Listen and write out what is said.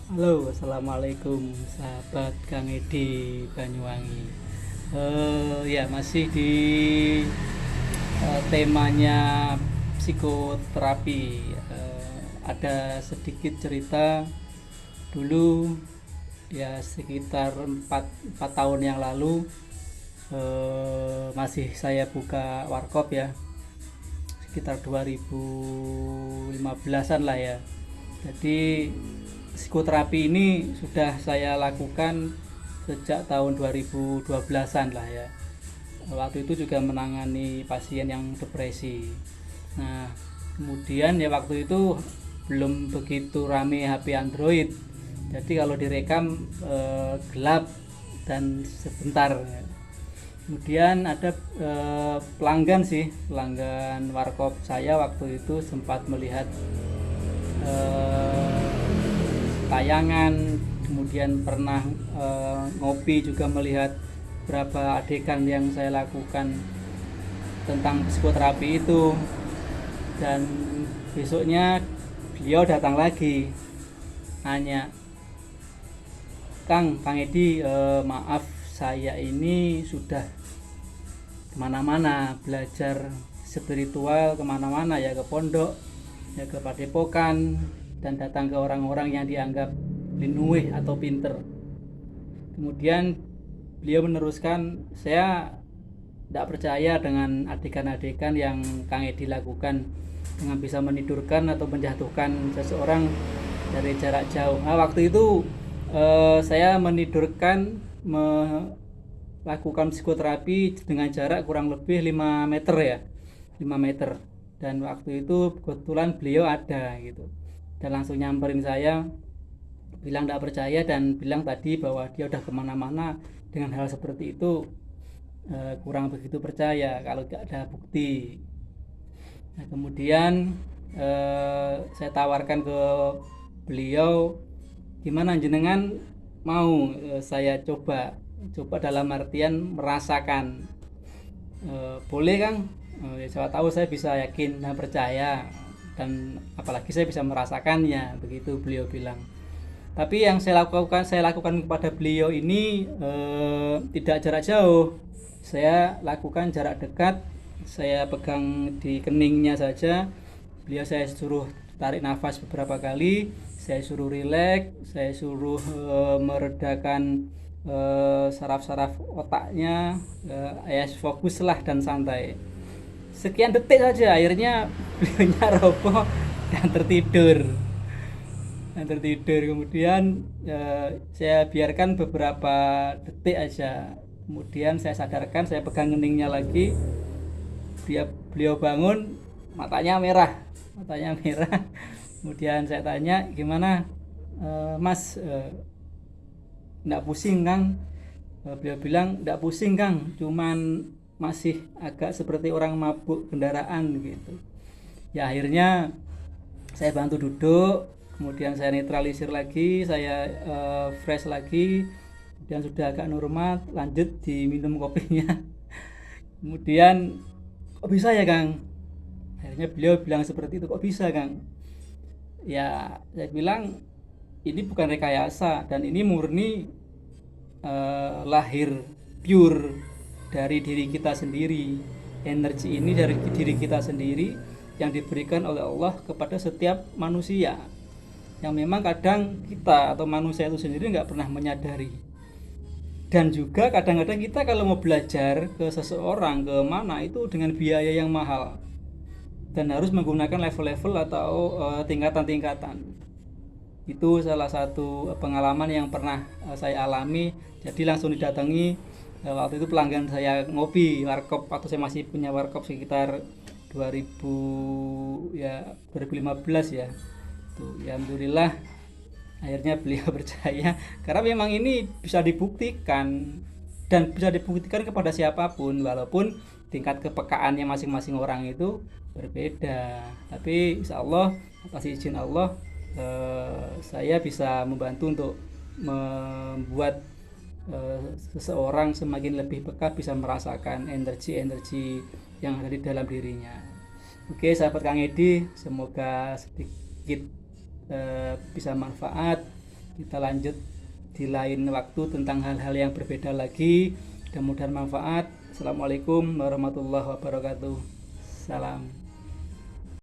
Halo, assalamualaikum sahabat Kang Edi Banyuwangi. Ya masih di temanya psikoterapi. Ada sedikit cerita dulu ya sekitar 4 tahun yang lalu, masih saya buka warkop ya sekitar 2015-an lah ya. Jadi psikoterapi ini sudah saya lakukan sejak tahun 2012-an lah ya. Waktu itu juga menangani pasien yang depresi. Nah, kemudian ya waktu itu belum begitu rame HP Android. Jadi kalau direkam gelap dan sebentar. Kemudian ada pelanggan warkop saya waktu itu sempat melihat eh, tayangan, kemudian pernah ngopi juga melihat beberapa adegan yang saya lakukan tentang psikoterapi itu. Dan besoknya beliau datang lagi nanya, Kang Edi, maaf saya ini sudah kemana-mana belajar spiritual, kemana-mana ya, ke pondok ya, ke padepokan, dan datang ke orang-orang yang dianggap linuih atau pinter. Kemudian beliau meneruskan, saya tidak percaya dengan adegan-adegan yang Kang Edi lakukan dengan bisa menidurkan atau menjatuhkan seseorang dari jarak jauh. Nah, waktu itu saya menidurkan, melakukan psikoterapi dengan jarak kurang lebih 5 meter ya, 5 meter. Dan waktu itu kebetulan beliau ada gitu, dan langsung nyamperin saya, bilang tidak percaya dan bilang tadi bahwa dia udah kemana-mana dengan hal seperti itu. Kurang begitu percaya kalau tidak ada bukti. Nah, kemudian saya tawarkan ke beliau, gimana jenengan mau saya coba dalam artian merasakan. Boleh Kang. Ya, siapa tahu saya bisa yakin dan percaya, dan apalagi saya bisa merasakannya, begitu beliau bilang. Tapi yang saya lakukan kepada beliau ini tidak jarak jauh. Saya lakukan jarak dekat. Saya pegang di keningnya saja. Beliau saya suruh tarik nafas beberapa kali, saya suruh rileks, saya suruh meredakan saraf-saraf otaknya, ya fokuslah dan santai. Sekian detik saja, akhirnya beliaunya roboh dan tertidur. Kemudian saya biarkan beberapa detik aja, kemudian saya sadarkan, saya pegang keningnya lagi. Beliau bangun, matanya merah. Kemudian saya tanya, gimana Mas, nggak pusing Kang? Beliau bilang, nggak pusing Kang, cuman masih agak seperti orang mabuk kendaraan gitu. Ya akhirnya saya bantu duduk, kemudian saya netralisir lagi, saya fresh lagi, dan sudah agak normal, lanjut diminum kopinya. Kemudian, kok bisa ya Kang? Akhirnya beliau bilang seperti itu, kok bisa Kang? Ya saya bilang, ini bukan rekayasa dan ini murni lahir pure dari diri kita sendiri. Energi ini dari diri kita sendiri yang diberikan oleh Allah kepada setiap manusia, yang memang kadang kita atau manusia itu sendiri nggak pernah menyadari. Dan juga kadang-kadang kita kalau mau belajar ke seseorang, ke mana, itu dengan biaya yang mahal dan harus menggunakan level-level atau tingkatan-tingkatan. Itu salah satu pengalaman yang pernah saya alami. Jadi langsung didatangi, waktu itu pelanggan saya ngopi warkop, atau saya masih punya warkop sekitar 2000 ya 2015 ya. Tuh, ya alhamdulillah akhirnya beliau percaya, karena memang ini bisa dibuktikan, dan bisa dibuktikan kepada siapapun, walaupun tingkat kepekaannya masing-masing orang itu berbeda. Tapi insya Allah atas izin Allah, saya bisa membantu untuk membuat seseorang semakin lebih peka, bisa merasakan energi-energi yang ada di dalam dirinya. Oke sahabat Kang Edi, semoga sedikit bisa manfaat. Kita lanjut di lain waktu tentang hal-hal yang berbeda lagi. Mudah-mudahan manfaat. Assalamualaikum warahmatullahi wabarakatuh. Salam.